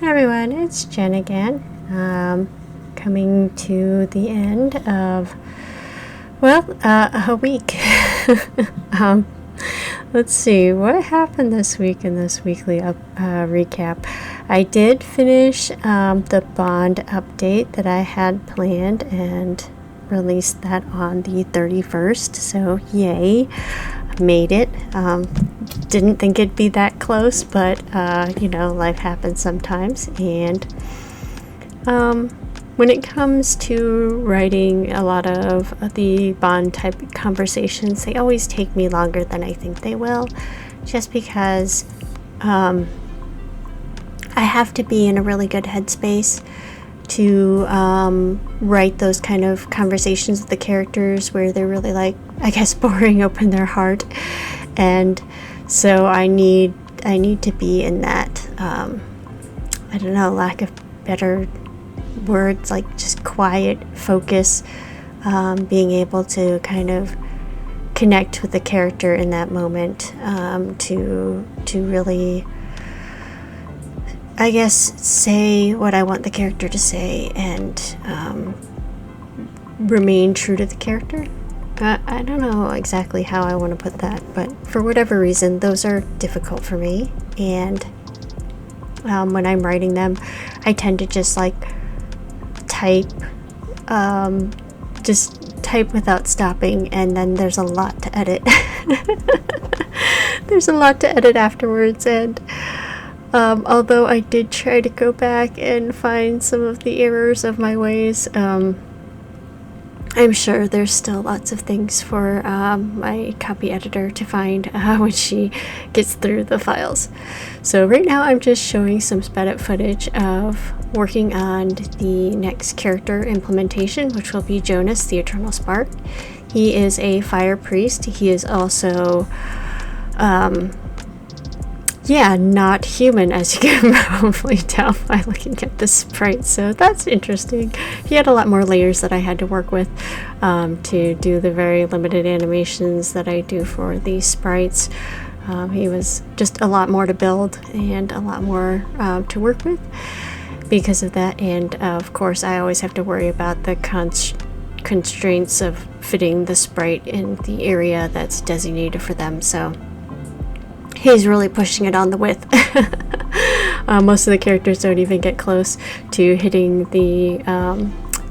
Hi everyone, it's Jen again, coming to the end of, a week. Let's see, what happened this week in this weekly recap. I did finish the Bond update that I had planned and released that on the 31st, so yay, made it. Didn't think it'd be that close, but life happens sometimes. And when it comes to writing a lot of the Bond type conversations, they always take me longer than I think they will, just because I have to be in a really good headspace to write those kind of conversations with the characters where they're really, like, I guess, boring open their heart. And so I need to be in that, I don't know, lack of better words, like just quiet focus, being able to kind of connect with the character in that moment, to really, I guess, say what I want the character to say and remain true to the character. I don't know exactly how I want to put that, but for whatever reason, those are difficult for me. And when I'm writing them, I tend to just type without stopping, and then there's a lot to edit. There's a lot to edit afterwards, and although I did try to go back and find some of the errors of my ways, I'm sure there's still lots of things for my copy editor to find when she gets through the files. So right now I'm just showing some sped up footage of working on the next character implementation, which will be Jonas, the Eternal Spark. He is a fire priest. He is also not human, as you can probably tell by looking at the sprite, so that's interesting. He had a lot more layers that I had to work with to do the very limited animations that I do for the sprites. He was just a lot more to build and a lot more to work with because of that, and of course I always have to worry about the constraints of fitting the sprite in the area that's designated for them, so he's really pushing it on the width. Most of the characters don't even get close to hitting the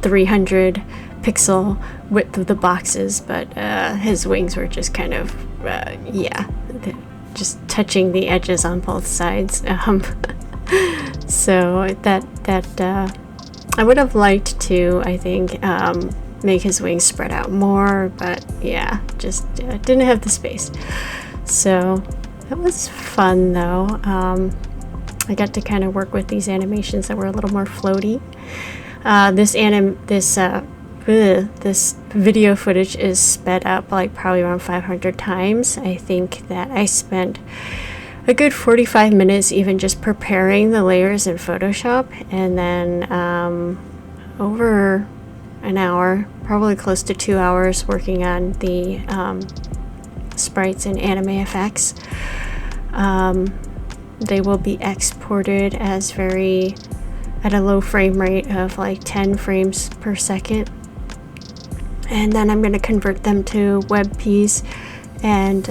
300 pixel width of the boxes, but his wings were just kind of, just touching the edges on both sides. So that I would have liked to, I think, make his wings spread out more, but yeah, just didn't have the space. So it was fun though. I got to kind of work with these animations that were a little more floaty. This video footage is sped up probably around 500 times. I think that I spent a good 45 minutes even just preparing the layers in Photoshop, and then over an hour, probably close to 2 hours, working on the sprites and anime effects. They will be exported as at a low frame rate of 10 frames per second, and then I'm going to convert them to WebPs, and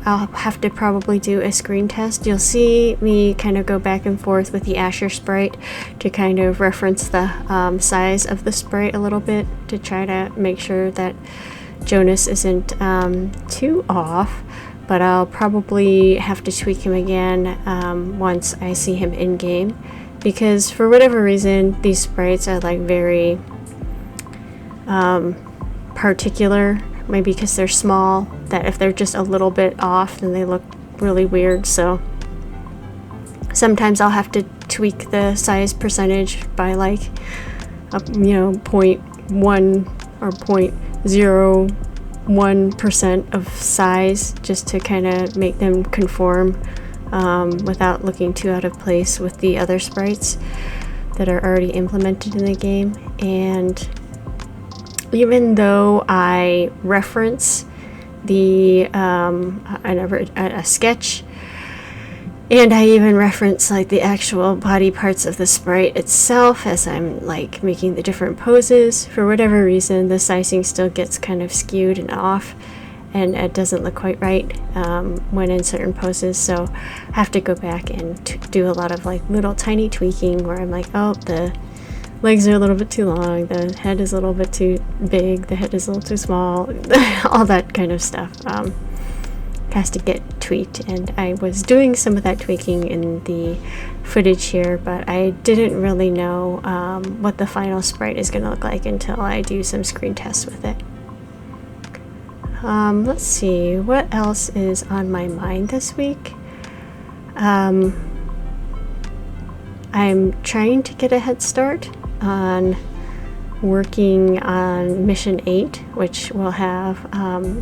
I'll have to probably do a screen test. You'll see me kind of go back and forth with the Asher sprite to kind of reference the size of the sprite a little bit to try to make sure that Jonas isn't too off, but I'll probably have to tweak him again once I see him in game, because for whatever reason these sprites are very particular, maybe because they're small, that if they're just a little bit off then they look really weird. So sometimes I'll have to tweak the size percentage by 0.1 or 0.01% of size, just to kind of make them conform without looking too out of place with the other sprites that are already implemented in the game. And even though I reference a sketch And I even reference like the actual body parts of the sprite itself as I'm like making the different poses. For whatever reason, the sizing still gets kind of skewed and off, and it doesn't look quite right when in certain poses. So I have to go back and do a lot of like little tiny tweaking where I'm like, oh, the legs are a little bit too long, the head is a little bit too big, the head is a little too small, all that kind of stuff. Has to get tweaked, and I was doing some of that tweaking in the footage here, but I didn't really know what the final sprite is going to look like until I do some screen tests with it. Let's see, what else is on my mind this week? I'm trying to get a head start on working on Mission 8, which will have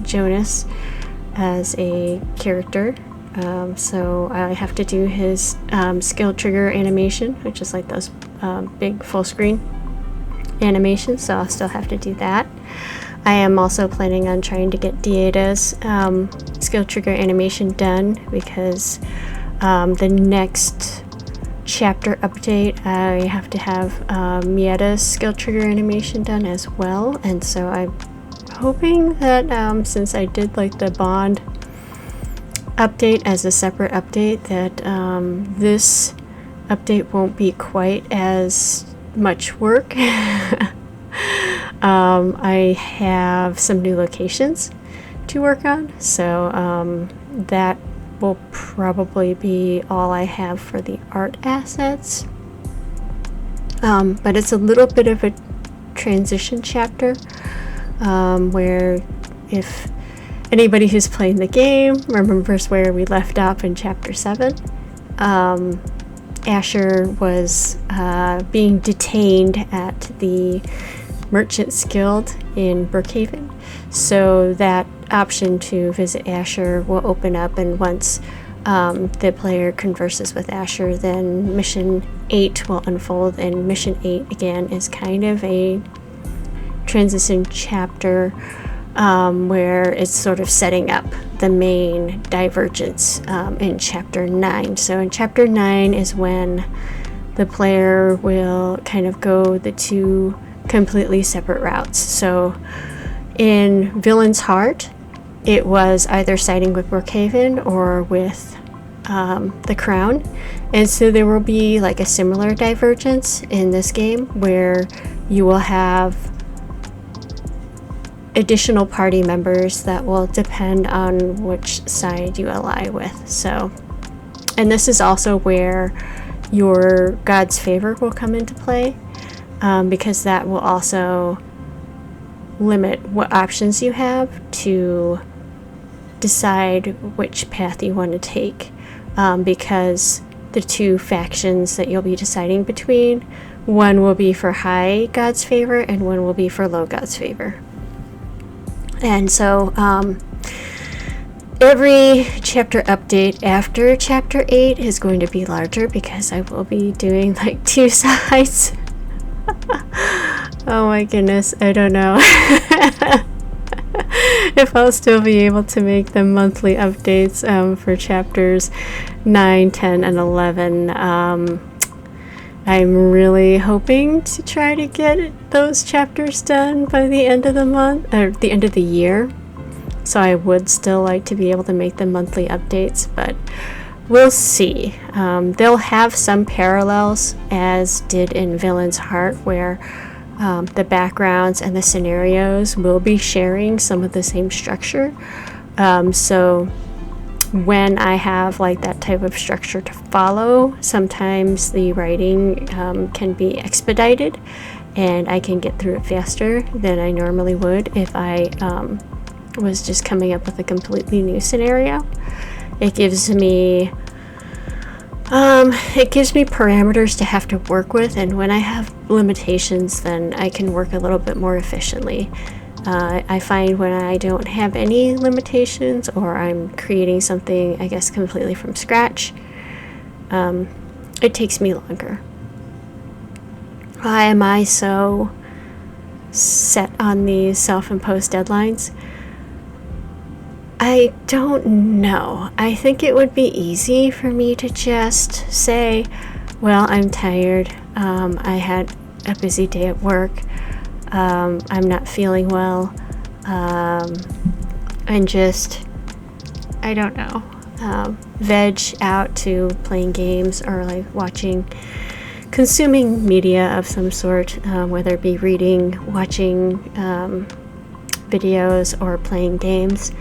Jonas as a character. So I have to do his skill trigger animation, which is like those big full screen animations, so I'll still have to do that. I am also planning on trying to get Dieda's skill trigger animation done, because the next chapter update I have to have Mietta's skill trigger animation done as well, and so I'm hoping that since I did like the bond update as a separate update, that this update won't be quite as much work. I have some new locations to work on, so that will probably be all I have for the art assets. But it's a little bit of a transition chapter, where if anybody who's playing the game remembers where we left off in chapter 7, Asher was being detained at the Merchants Guild in Brookhaven, so that option to visit Asher will open up, and once the player converses with Asher, then Mission 8 will unfold, and Mission 8 again is kind of a transition chapter where it's sort of setting up the main divergence in chapter 9. So in chapter 9 is when the player will kind of go the two completely separate routes. So in Villain's Heart, it was either siding with Brookhaven or with the Crown, and so there will be like a similar divergence in this game where you will have additional party members that will depend on which side you ally with. So, and this is also where your God's Favor will come into play, because that will also limit what options you have to decide which path you want to take, because the two factions that you'll be deciding between, one will be for high God's Favor and one will be for low God's Favor. And so every chapter update after chapter 8 is going to be larger, because I will be doing like two sides. Oh my goodness, I don't know if I'll still be able to make the monthly updates for chapters 9, 10, and 11. I'm really hoping to try to get those chapters done by the end of the month, or the end of the year. So I would still like to be able to make the monthly updates, but we'll see. They'll have some parallels, as did in Villain's Heart, where the backgrounds and the scenarios will be sharing some of the same structure. So when I have like that type of structure to follow, sometimes the writing can be expedited, and I can get through it faster than I normally would if I was just coming up with a completely new scenario. It gives me parameters to have to work with, and when I have limitations, then I can work a little bit more efficiently. I find when I don't have any limitations, or I'm creating something, I guess, completely from scratch, it takes me longer. Why am I so set on these self-imposed deadlines? I don't know. I think it would be easy for me to just say, well, I'm tired. I had a busy day at work. I'm not feeling well. And just, I don't know, veg out to playing games or like consuming media of some sort, whether it be reading, watching videos, or playing games.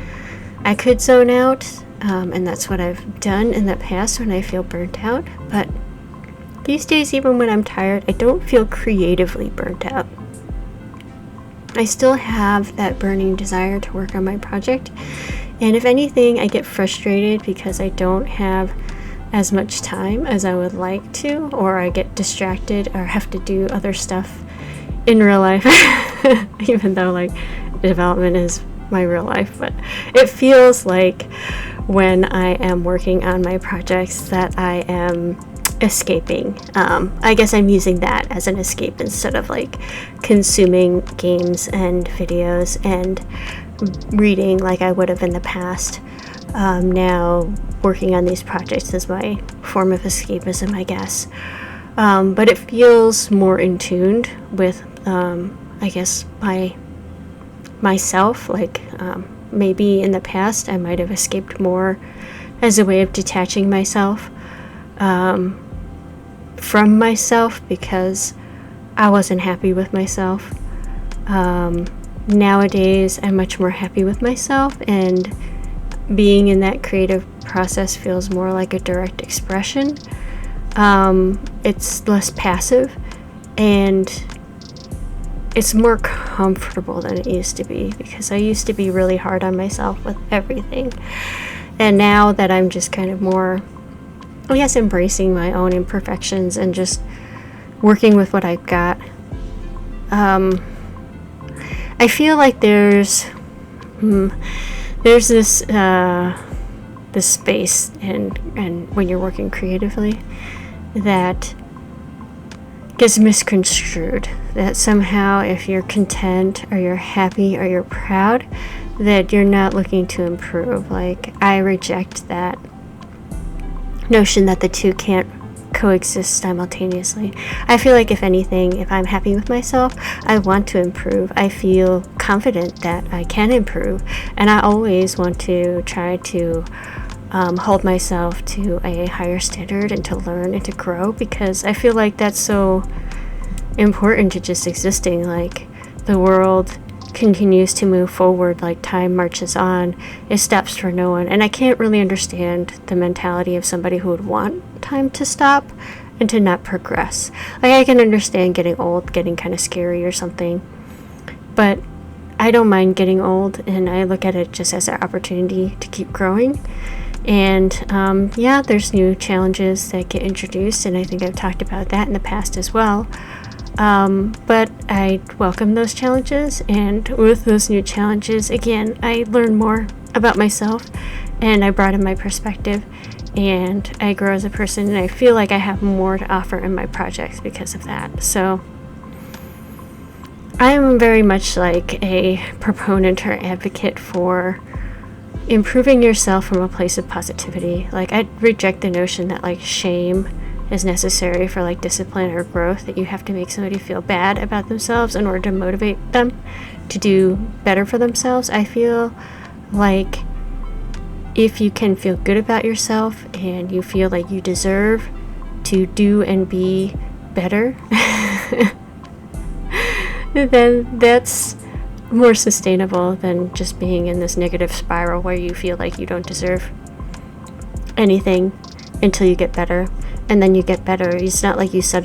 I could zone out, and that's what I've done in the past when I feel burnt out, but these days, even when I'm tired, I don't feel creatively burnt out. I still have that burning desire to work on my project, and if anything, I get frustrated because I don't have as much time as I would like to, or I get distracted or have to do other stuff in real life, even though like development is my real life. But it feels like when I am working on my projects that I am escaping. I guess I'm using that as an escape instead of like consuming games and videos and reading like I would have in the past. Now working on these projects is my form of escapism, I guess. But it feels more in tune with I guess myself. Like maybe in the past I might have escaped more as a way of detaching myself from myself because I wasn't happy with myself. Nowadays I'm much more happy with myself, and being in that creative process feels more like a direct expression. It's less passive, and it's more comfortable than it used to be, because I used to be really hard on myself with everything. And now that I'm just kind of more, I guess, embracing my own imperfections and just working with what I've got, I feel like there's this this space and when you're working creatively that gets misconstrued, that somehow if you're content or you're happy or you're proud, that you're not looking to improve. Like, I reject that notion that the two can't coexist simultaneously. I feel like if anything, if I'm happy with myself, I want to improve. I feel confident that I can improve, and I always want to try to hold myself to a higher standard and to learn and to grow, because I feel like that's so important to just existing. Like, the world continues to move forward, like time marches on, it stops for no one, and I can't really understand the mentality of somebody who would want time to stop and to not progress. Like, I can understand getting old, getting kind of scary or something, but I don't mind getting old, and I look at it just as an opportunity to keep growing. And yeah, there's new challenges that get introduced, and I think I've talked about that in the past as well. But I welcome those challenges, and with those new challenges, again, I learn more about myself, and I broaden my perspective, and I grow as a person, and I feel like I have more to offer in my projects because of that. So I'm very much like a proponent or advocate for improving yourself from a place of positivity. Like, I reject the notion that like shame is necessary for like discipline or growth, that you have to make somebody feel bad about themselves in order to motivate them to do better for themselves. I feel like if you can feel good about yourself and you feel like you deserve to do and be better, then that's more sustainable than just being in this negative spiral where you feel like you don't deserve anything until you get better. And then you get better. It's not like you can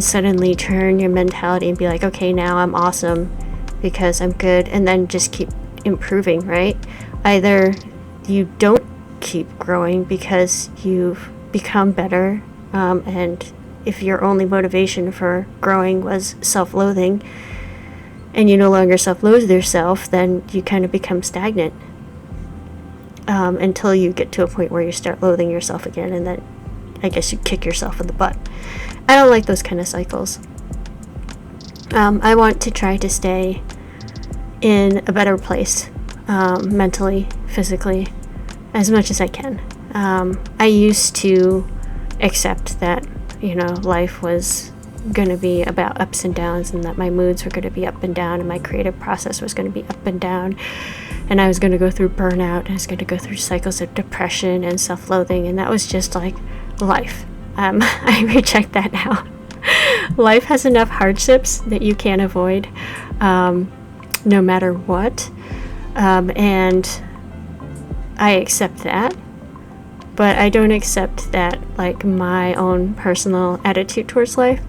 suddenly turn your mentality and be like, okay, now I'm awesome because I'm good, and then just keep improving, right? Either you don't keep growing because you've become better, and if your only motivation for growing was self-loathing, and you no longer self-loathe yourself, then you kind of become stagnant. Until you get to a point where you start loathing yourself again, and then I guess you kick yourself in the butt. I don't like those kind of cycles. I want to try to stay in a better place, mentally, physically, as much as I can. I used to accept that, life was going to be about ups and downs, and that my moods were going to be up and down, and my creative process was going to be up and down, and I was going to go through burnout, and I was going to go through cycles of depression and self-loathing, and that was just like life. I reject that now. Life has enough hardships that you can't avoid, no matter what, and I accept that. But I don't accept that, like, my own personal attitude towards life,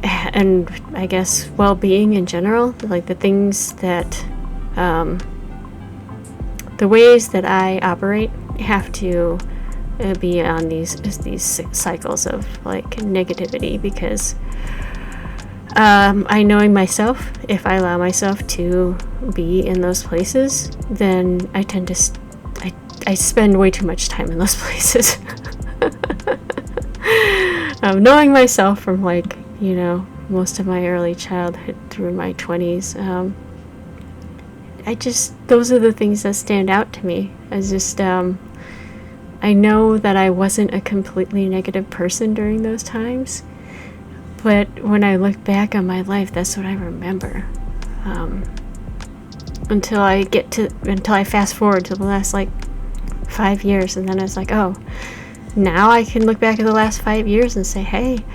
and I guess well-being in general, like the things that, the ways that I operate have to be on these cycles of, like, negativity, because I knowing myself, if I allow myself to be in those places, then I tend to I spend way too much time in those places. Knowing myself from, like, most of my early childhood through my 20s, those are the things that stand out to me. I know that I wasn't a completely negative person during those times, but when I look back on my life, that's what I remember. Until I fast forward to the last, like, 5 years, and then I was like, oh, now I can look back at the last 5 years and say, hey,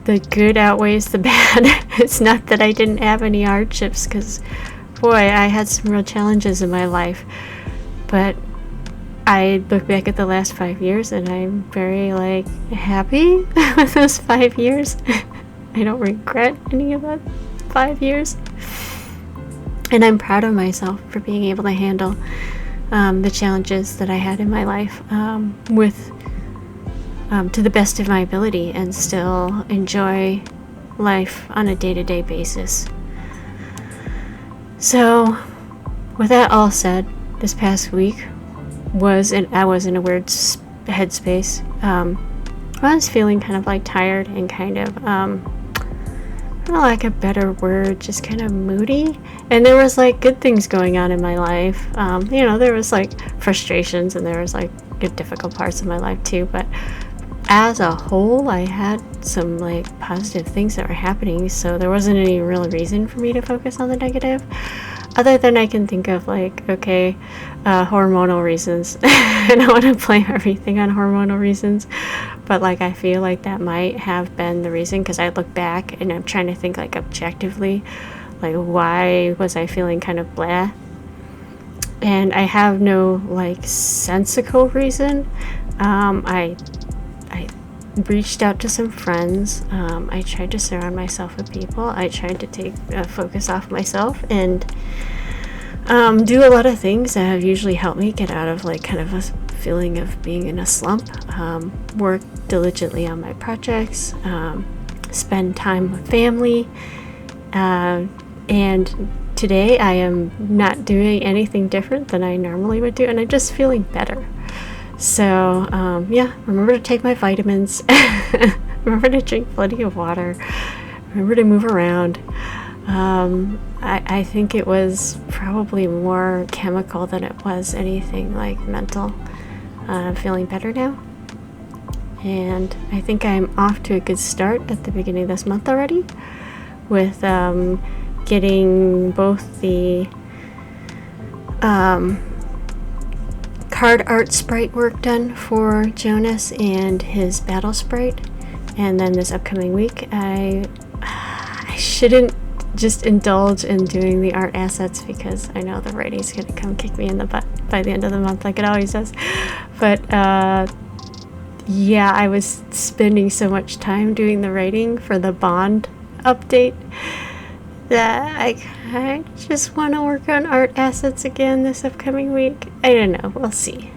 the good outweighs the bad. It's not that I didn't have any hardships, because boy, I had some real challenges in my life, but I look back at the last 5 years and I'm very, like, happy with those 5 years. I don't regret any of that 5 years, and I'm proud of myself for being able to handle the challenges that I had in my life to the best of my ability, and still enjoy life on a day-to-day basis. So, with that all said, this past week I was in a weird headspace. I was feeling kind of, like, tired and kind of, for lack of a better word, just kind of moody. And there was, like, good things going on in my life. There was, like, frustrations, and there was, like, good difficult parts of my life too. But as a whole, I had some, like, positive things that were happening. So there wasn't any real reason for me to focus on the negative, other than I can think of, like, okay, hormonal reasons. I don't want to blame everything on hormonal reasons, but, like, I feel like that might have been the reason, because I look back and I'm trying to think, like, objectively, like, why was I feeling kind of blah? And I have no, like, sensical reason. I reached out to some friends. I tried to surround myself with people. I tried to take focus off myself and do a lot of things that have usually helped me get out of, like, kind of a feeling of being in a slump. Work diligently on my projects, spend time with family, and today I am not doing anything different than I normally would do, and I'm just feeling better. So, remember to take my vitamins, remember to drink plenty of water, remember to move around. I think it was probably more chemical than it was anything, like, mental. I'm feeling better now, and I think I'm off to a good start at the beginning of this month already, with getting both the card art sprite work done for Jonas and his battle sprite. And then this upcoming week, I shouldn't just indulge in doing the art assets, because I know the writing's gonna come kick me in the butt by the end of the month, like it always does. But I was spending so much time doing the writing for the Bond update that I just want to work on art assets again this upcoming week. I don't know. We'll see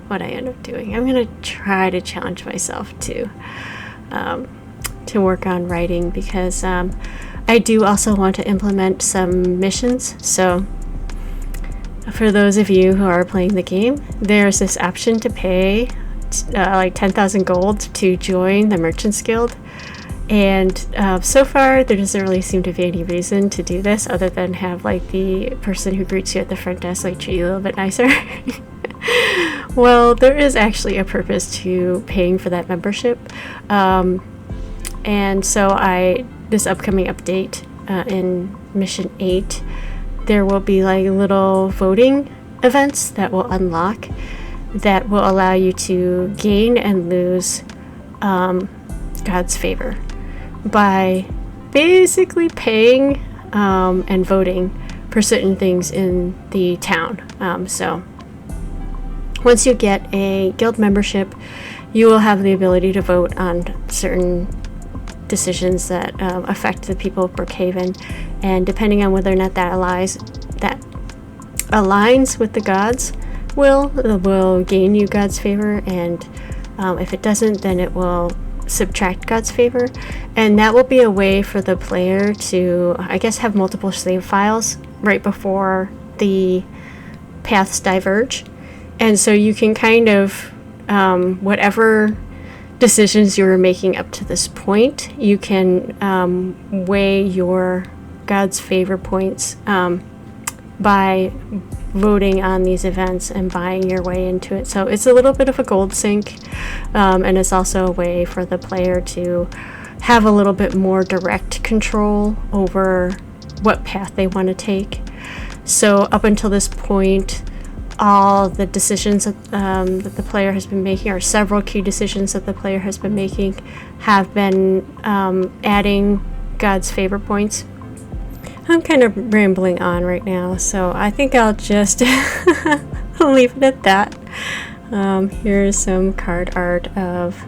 what I end up doing. I'm gonna try to challenge myself to work on writing, because I do also want to implement some missions. So for those of you who are playing the game, there's this option to pay like 10,000 gold to join the Merchants Guild. And so far, there doesn't really seem to be any reason to do this other than have like the person who greets you at the front desk like treat you a little bit nicer. Well, there is actually a purpose to paying for that membership. And so this upcoming update in Mission 8, there will be like little voting events that will unlock that will allow you to gain and lose God's favor by basically paying and voting for certain things in the town. So once you get a guild membership, you will have the ability to vote on certain decisions that affect the people of Brookhaven, and depending on whether or not that aligns with the gods will gain you God's favor, and if it doesn't, then it will subtract God's favor. And that will be a way for the player to, I guess, have multiple save files right before the paths diverge, and so you can kind of whatever decisions you were making up to this point, you can weigh your God's favor points by voting on these events and buying your way into it. So it's a little bit of a gold sink, and it's also a way for the player to have a little bit more direct control over what path they want to take. So up until this point, all the decisions that the player has been making, or several key decisions that the player has been making, have been adding God's favor points. I'm kind of rambling on right now, so I think I'll just leave it at that. Here's some card art of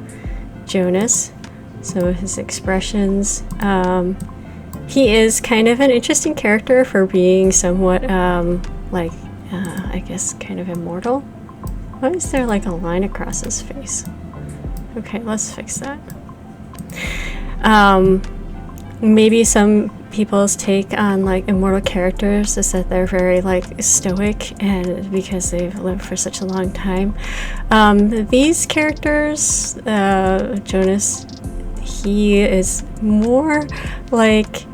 Jonas, some of his expressions. He is kind of an interesting character for being somewhat I guess kind of immortal. Why is there like a line across his face? Okay, let's fix that. Maybe some people's take on like immortal characters is that they're very like stoic, and because they've lived for such a long time. These characters, Jonas, he is more like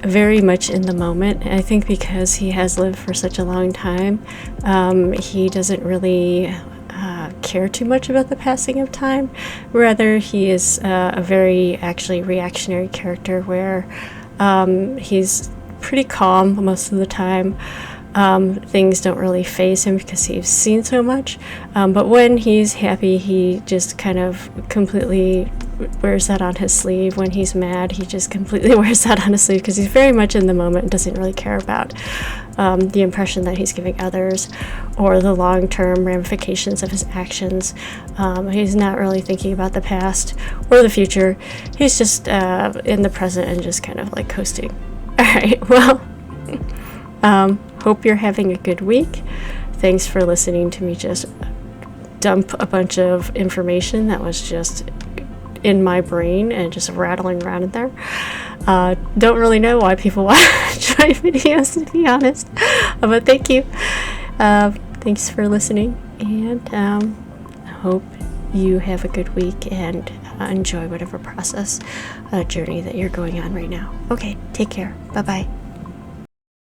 very much in the moment. I think because he has lived for such a long time, he doesn't really care too much about the passing of time. Rather, he is a very actually reactionary character where he's pretty calm most of the time. Things don't really faze him because he's seen so much, but when he's happy, he just kind of completely wears that on his sleeve. When he's mad, he just completely wears that on his sleeve because he's very much in the moment and doesn't really care about the impression that he's giving others or the long-term ramifications of his actions. He's not really thinking about the past or the future. He's just in the present and just kind of like coasting. All right, well, hope you're having a good week. Thanks for listening to me just dump a bunch of information that was just in my brain and just rattling around in there. Don't really know why people watch my videos, to be honest, but thank you. Thanks for listening, and hope you have a good week and enjoy whatever process journey that you're going on right now. Okay, take care. Bye-bye.